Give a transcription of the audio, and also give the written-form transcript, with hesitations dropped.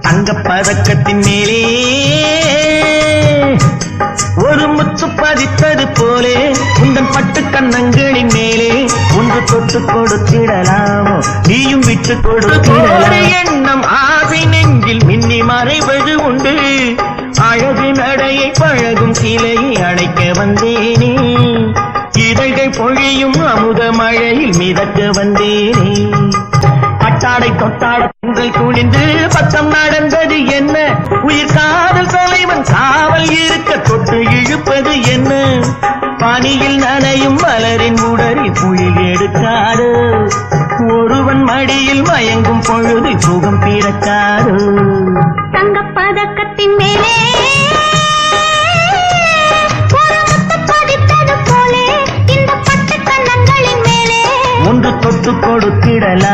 தங்கப் பதக்கத்தின் மேலே ஒரு முத்து பதித்தது போலே உந்தன் பட்டு கண்ணங்களின் மேலே ஒன்று தொட்டு கொடுத்திடலாமோ நீயும் விட்டு கொடுத்திடலாம் எண்ணம் ஆசை நெஞ்சில் மின்னி மறைவது உண்டு அழகு நடையை பழகும் சிலையை அழைக்க வந்தேனே இதழ்கள் பொழியும் அமுத மழையில் மிதக்க வந்தேனே பட்டாடை தொட்டாட பெண்கள் குனிந்து பக்கம் நடந்தது என்ன உயிர் காதல் தலைவன் காவல் இருக்க தொட்டு இழுப்பது என்ன பனியில் நனையும் மலரின் உடலில் புயல் எடுக்காது ஒருவன் மடியில் மயங்கும் பொழுது சுகம் பிறக்காது தங்கப் பதக்கத்தின் மேலே ஒன்று தொட்டு கொடுத்திடலாம்